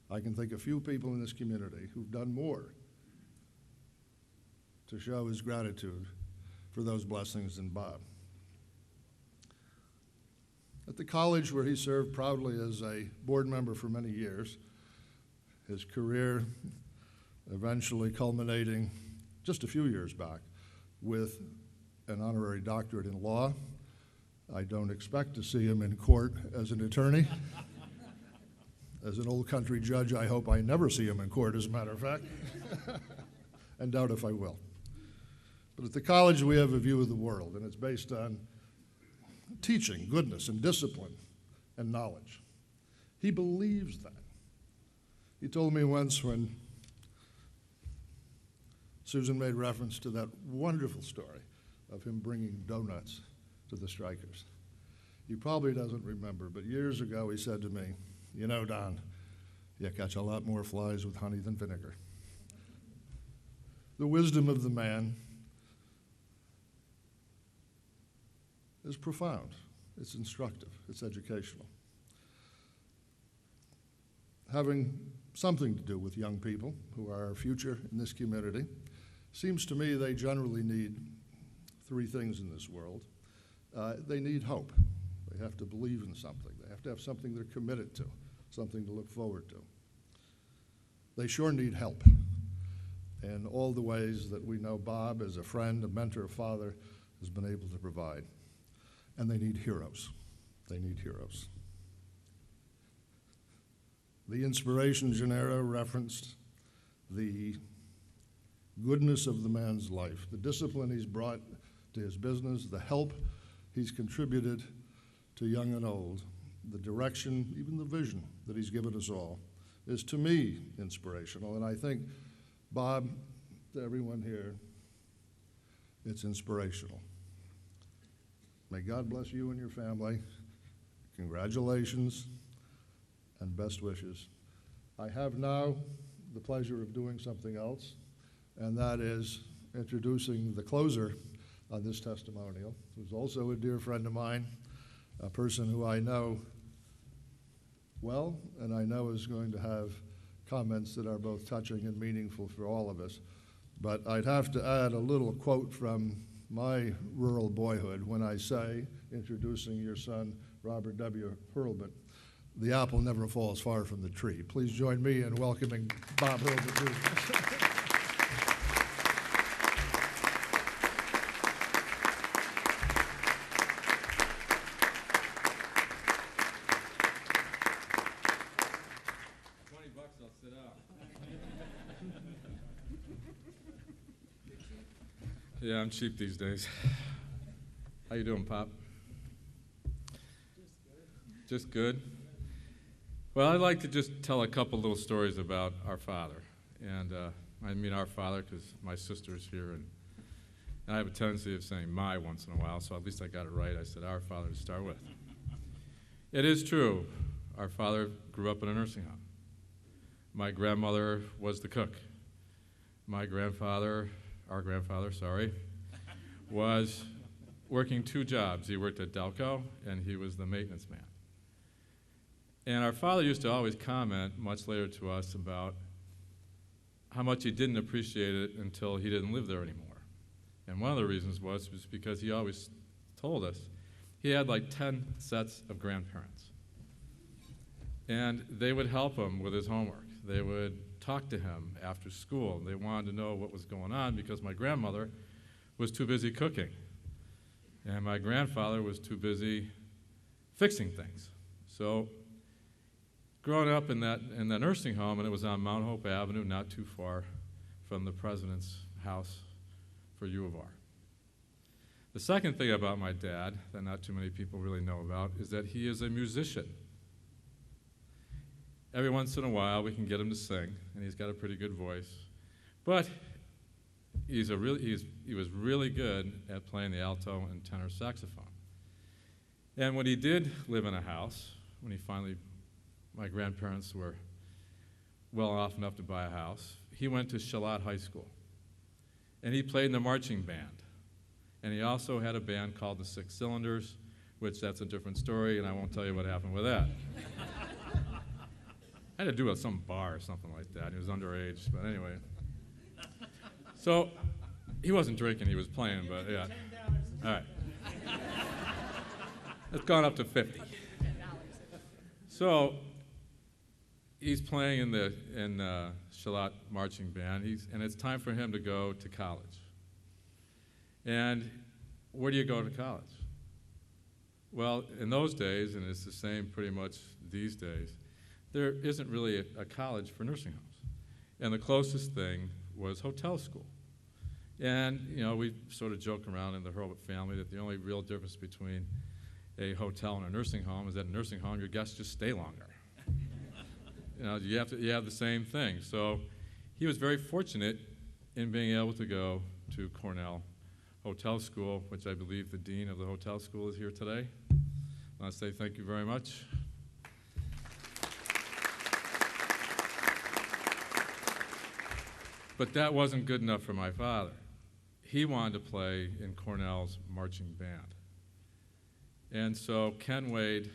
I can think of few people in this community who've done more to show his gratitude for those blessings than Bob. At the college where he served proudly as a board member for many years, his career eventually culminating just a few years back with an honorary doctorate in law. I don't expect to see him in court as an attorney. As an old country judge, I hope I never see him in court, as a matter of fact, and doubt if I will. But at the college, we have a view of the world, and it's based on teaching, goodness, and discipline, and knowledge. He believes that. He told me once when Susan made reference to that wonderful story of him bringing donuts to the strikers. He probably doesn't remember, but years ago he said to me, "You know, Don, you catch a lot more flies with honey than vinegar." The wisdom of the man is profound. It's instructive. It's educational. Having something to do with young people who are our future in this community, seems to me they generally need three things in this world. They need hope. They have to believe in something. They have to have something they're committed to, something to look forward to. They sure need help in all the ways that we know Bob, as a friend, a mentor, a father, has been able to provide. And they need heroes. They need heroes. The inspiration Gennaro referenced the goodness of the man's life, the discipline he's brought to his business, the help he's contributed to young and old, the direction, even the vision that he's given us all, is to me inspirational. And I think, Bob, to everyone here, it's inspirational. May God bless you and your family. Congratulations and best wishes. I have now the pleasure of doing something else, and that is introducing the closer on this testimonial, who's also a dear friend of mine, a person who I know well, and I know is going to have comments that are both touching and meaningful for all of us. But I'd have to add a little quote from my rural boyhood when I say, introducing your son, Robert W. Hurlbut, the apple never falls far from the tree. Please join me in welcoming Bob Hurlbut. Yeah, I'm cheap these days. How you doing, Pop? Just good. Well, I'd like to just tell a couple little stories about our father. And I mean our father because my sister's here, and I have a tendency of saying my once in a while, so at least I got it right. I said our father to start with. It is true. Our father grew up in a nursing home. My grandmother was the cook. My grandfather, our grandfather, was working two jobs. He worked at Delco, and he was the maintenance man. And our father used to always comment, much later to us, about how much he didn't appreciate it until he didn't live there anymore. And one of the reasons was because he always told us he had like 10 sets of grandparents. And they would help him with his homework. They would talk to him after school. They wanted to know what was going on because my grandmother was too busy cooking. And my grandfather was too busy fixing things. So growing up in that nursing home, and it was on Mount Hope Avenue, not too far from the president's house for U of R. The second thing about my dad that not too many people really know about is that he is a musician. Every once in a while, we can get him to sing, and he's got a pretty good voice. But he was really good at playing the alto and tenor saxophone. And when he did live in a house, when he finally, my grandparents were well off enough to buy a house, he went to Charlotte High School. And he played in the marching band. And he also had a band called the Six Cylinders, which that's a different story, and I won't tell you what happened with that. I had to do it at some bar or something like that. He was underage, but anyway. So he wasn't drinking, he was playing, but yeah. All right. It's gone up to 50. So he's playing in the Charlotte marching band, and it's time for him to go to college. And where do you go to college? Well, in those days, and it's the same pretty much these days, there isn't really a college for nursing homes. And the closest thing was hotel school. And, you know, we sort of joke around in the Hurlbut family that the only real difference between a hotel and a nursing home is that in a nursing home, your guests just stay longer. You know, you have the same thing. So he was very fortunate in being able to go to Cornell Hotel School, which I believe the dean of the hotel school is here today. I want to say thank you very much. But that wasn't good enough for my father. He wanted to play in Cornell's marching band. And so Ken Wade,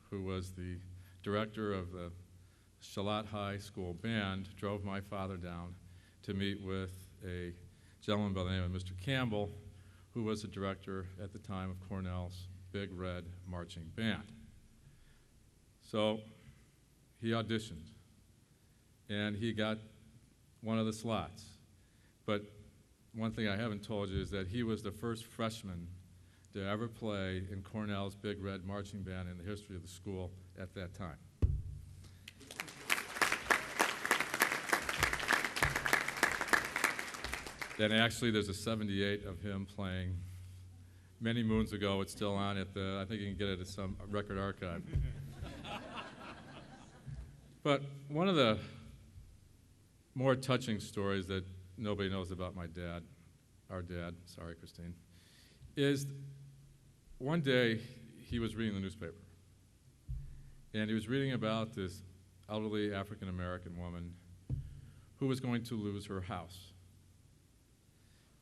who was the director of the Charlotte High School band, drove my father down to meet with a gentleman by the name of Mr. Campbell, who was the director at the time of Cornell's Big Red Marching Band. So he auditioned, and he got one of the slots. But one thing I haven't told you is that he was the first freshman to ever play in Cornell's Big Red Marching Band in the history of the school at that time. Then actually there's a 78 of him playing many moons ago. It's still on at the, I think you can get it at some record archive. But one of the more touching stories that nobody knows about my dad, our dad, sorry Christine, is one day he was reading the newspaper. And he was reading about this elderly African-American woman who was going to lose her house.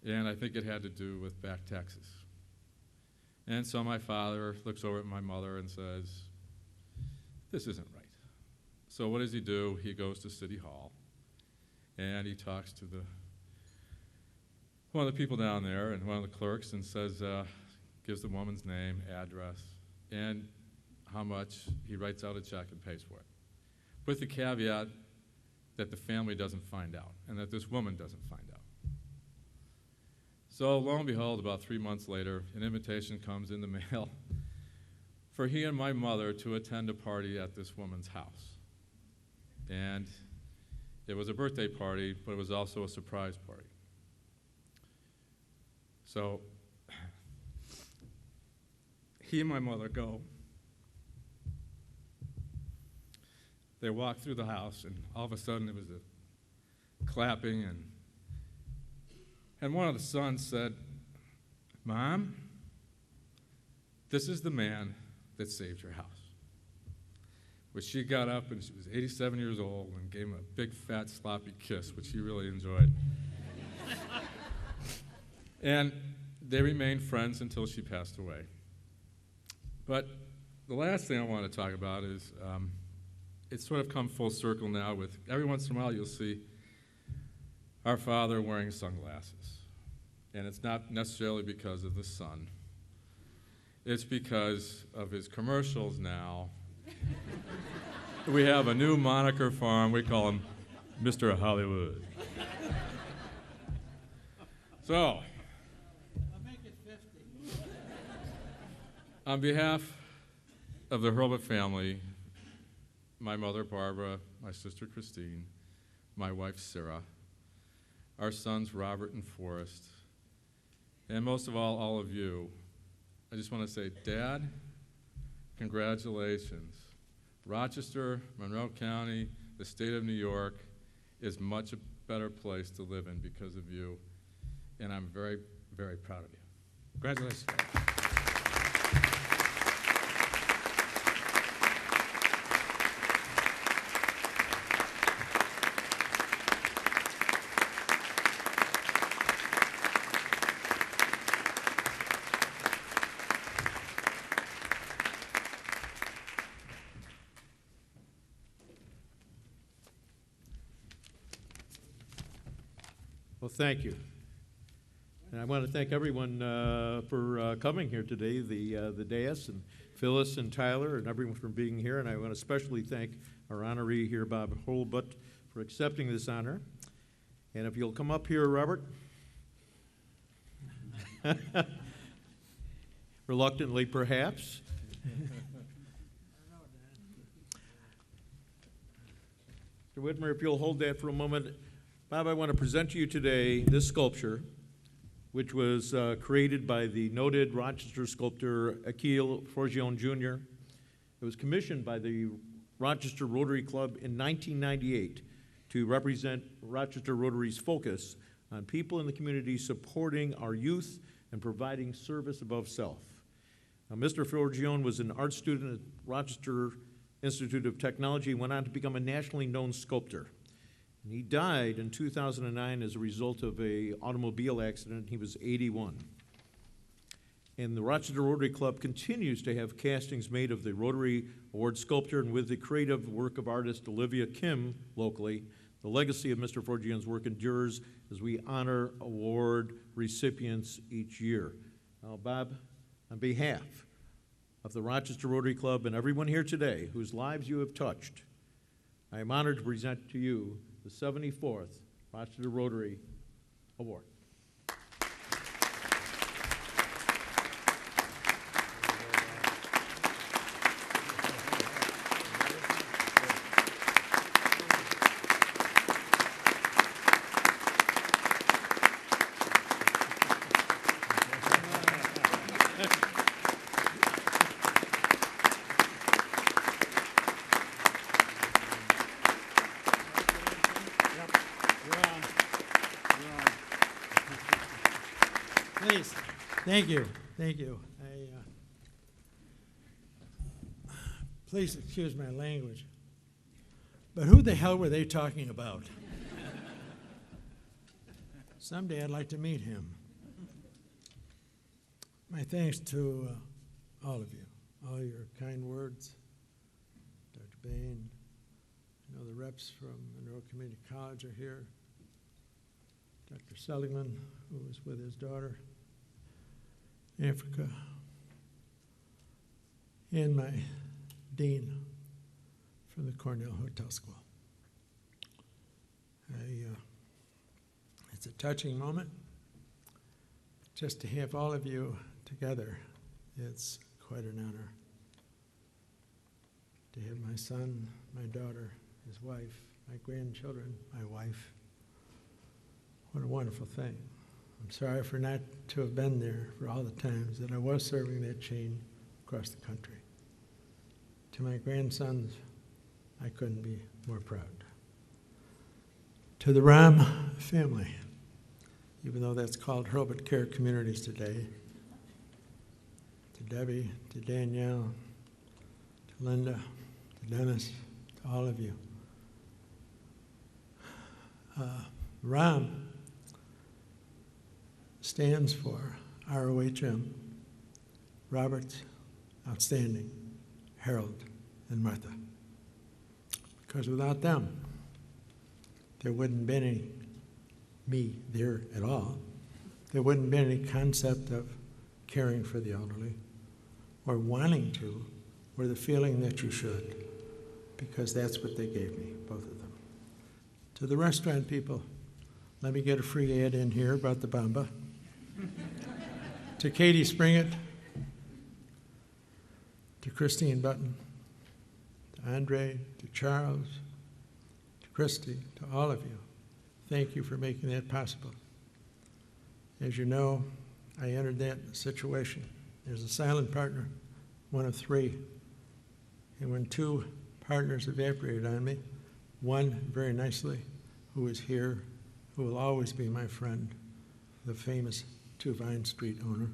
And I think it had to do with back taxes. And so my father looks over at my mother and says, this isn't right. So what does he do? He goes to City Hall, and he talks to one of the people down there and one of the clerks and says, gives the woman's name, address, and how much. He writes out a check and pays for it, with the caveat that the family doesn't find out and that this woman doesn't find out. So lo and behold, about 3 months later, an invitation comes in the mail for he and my mother to attend a party at this woman's house. And it was a birthday party, but it was also a surprise party. So he and my mother go. They walk through the house, and all of a sudden there was a clapping, and one of the sons said, Mom, this is the man that saved your house. But she got up, and she was 87 years old, and gave him a big, fat, sloppy kiss, which he really enjoyed. And they remained friends until she passed away. But the last thing I want to talk about is it's sort of come full circle now with every once in a while you'll see our father wearing sunglasses. And it's not necessarily because of the sun. It's because of his commercials now. We have a new moniker for him. We call him Mr. Hollywood. So, I'll make it 50. On behalf of the Hurlbut family, my mother Barbara, my sister Christine, my wife Sarah, our sons Robert and Forrest, and most of all of you, I just want to say, Dad, congratulations. Rochester, Monroe County, the state of New York is much a better place to live in because of you, and I'm very, very proud of you. Congratulations. Well, thank you. And I want to thank everyone for coming here today, the dais, and Phyllis and Tyler and everyone for being here. And I want to especially thank our honoree here, Bob Hurlbut, for accepting this honor. And if you'll come up here, Robert. Reluctantly, perhaps. Mr. Whitmer, if you'll hold that for a moment. Bob, I want to present to you today this sculpture, which was created by the noted Rochester sculptor Akil Forgione Jr. It was commissioned by the Rochester Rotary Club in 1998 to represent Rochester Rotary's focus on people in the community supporting our youth and providing service above self. Now, Mr. Forgione was an art student at Rochester Institute of Technology and went on to become a nationally known sculptor. And he died in 2009 as a result of an automobile accident. He was 81. And the Rochester Rotary Club continues to have castings made of the Rotary Award sculpture, and with the creative work of artist Olivia Kim locally, the legacy of Mr. Forgione's work endures as we honor award recipients each year. Now, Bob, on behalf of the Rochester Rotary Club and everyone here today whose lives you have touched, I am honored to present to you the 74th Rochester Rotary Award. Please. Thank you. Thank you. Please excuse my language, but who the hell were they talking about? Someday I'd like to meet him. My thanks to all of you, all your kind words. Dr. Bain, I know the reps from Monroe Community College are here. Dr. Seligman, who was with his daughter, Africa, and my dean from the Cornell Hotel School. It's a touching moment. Just to have all of you together, it's quite an honor. To have my son, my daughter, his wife, my grandchildren, my wife. What a wonderful thing. I'm sorry for not to have been there for all the times that I was serving that chain across the country. To my grandsons, I couldn't be more proud. To the Ram family, even though that's called Hurlbut Care Communities today, to Debbie, to Danielle, to Linda, to Dennis, to all of you. Ram stands for ROHM, Roberts, Outstanding, Harold, and Martha. Because without them, there wouldn't be any me there at all. There wouldn't be any concept of caring for the elderly, or wanting to, or the feeling that you should, because that's what they gave me, both of them. To the restaurant people, let me get a free ad in here about the Bamba. To Katie Springett, to Christine Button, to Andre, to Charles, to Christy, to all of you, thank you for making that possible. As you know, I entered that situation as a silent partner, one of three. And when two partners evaporated on me, one very nicely, who is here, who will always be my friend, the famous 2 Vine Street owner.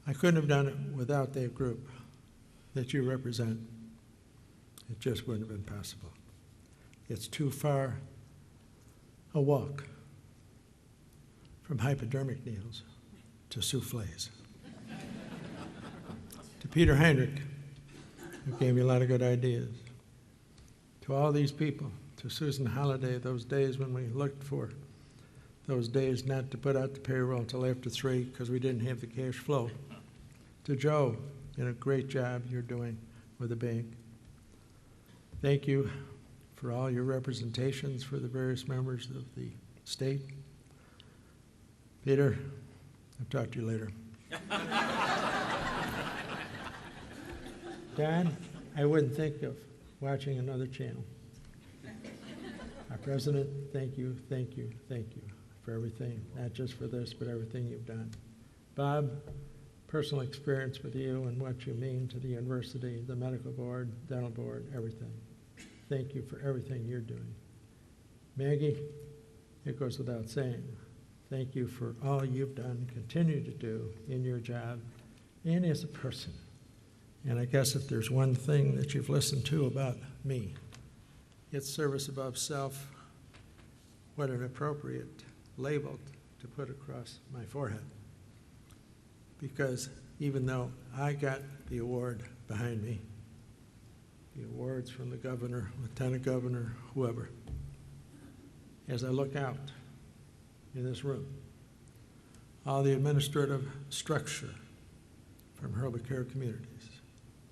I couldn't have done it without that group that you represent. It just wouldn't have been possible. It's too far a walk from hypodermic needles to souffles. To Peter Heinrich, who gave me a lot of good ideas. To all these people, to Susan Holliday, those days when we looked for those days not to put out the payroll until after 3 because we didn't have the cash flow. To Joe, a great job you're doing with the bank. Thank you for all your representations for the various members of the state. Peter, I'll talk to you later. Don, I wouldn't think of watching another channel. Our president, thank you for everything, not just for this, but everything you've done. Bob, personal experience with you and what you mean to the university, the medical board, dental board, everything. Thank you for everything you're doing. Maggie, it goes without saying, thank you for all you've done, continue to do in your job and as a person. And I guess if there's one thing that you've listened to about me, it's service above self. What an appropriate label to put across my forehead. Because even though I got the award behind me, the awards from the governor, lieutenant governor, whoever, as I look out in this room, all the administrative structure from Hurlbut Care Communities,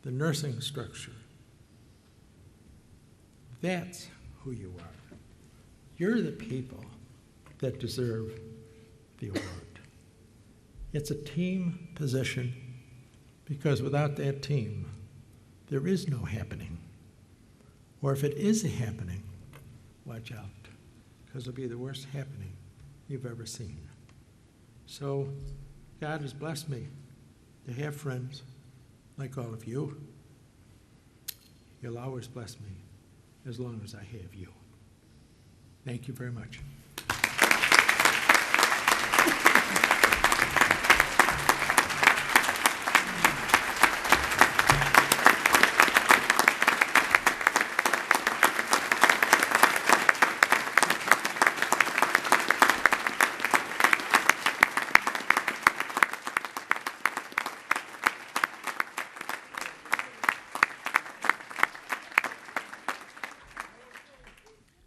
the nursing structure, that's who you are. You're the people that deserve the award. It's a team position because without that team, there is no happening. Or if it is a happening, watch out, because it'll be the worst happening you've ever seen. So God has blessed me to have friends like all of you. He'll always bless me as long as I have you. Thank you very much.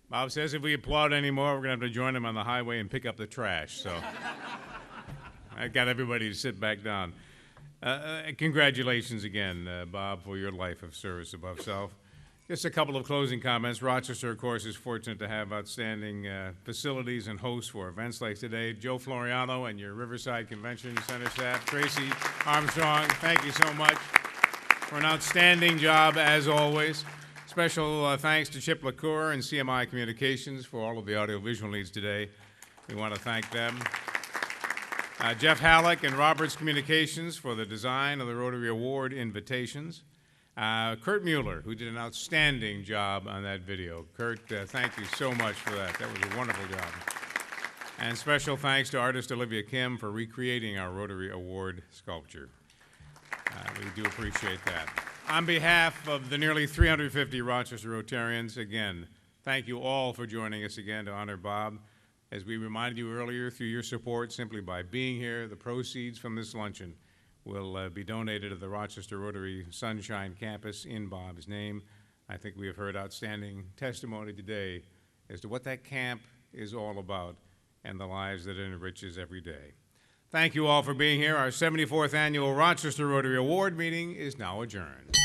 Bob says if we applaud anymore, we're going to have to join him on the highway and pick up the trash. So I got everybody to sit back down. Congratulations again, Bob, for your life of service above self. Just a couple of closing comments. Rochester, of course, is fortunate to have outstanding facilities and hosts for events like today. Joe Floriano and your Riverside Convention Center staff. Tracy Armstrong, thank you so much for an outstanding job, as always. Special thanks to Chip LaCour and CMI Communications for all of the audiovisual needs today. We want to thank them. Jeff Halleck and Roberts Communications for the design of the Rotary Award invitations. Kurt Mueller, who did an outstanding job on that video. Kurt, thank you so much for that. That was a wonderful job. And special thanks to artist Olivia Kim for recreating our Rotary Award sculpture. We do appreciate that. On behalf of the nearly 350 Rochester Rotarians, again, thank you all for joining us again to honor Bob. As we reminded you earlier, through your support, simply by being here, the proceeds from this luncheon will be donated to the Rochester Rotary Sunshine Campus in Bob's name. I think we have heard outstanding testimony today as to what that camp is all about and the lives that it enriches every day. Thank you all for being here. Our 74th Annual Rochester Rotary Award meeting is now adjourned.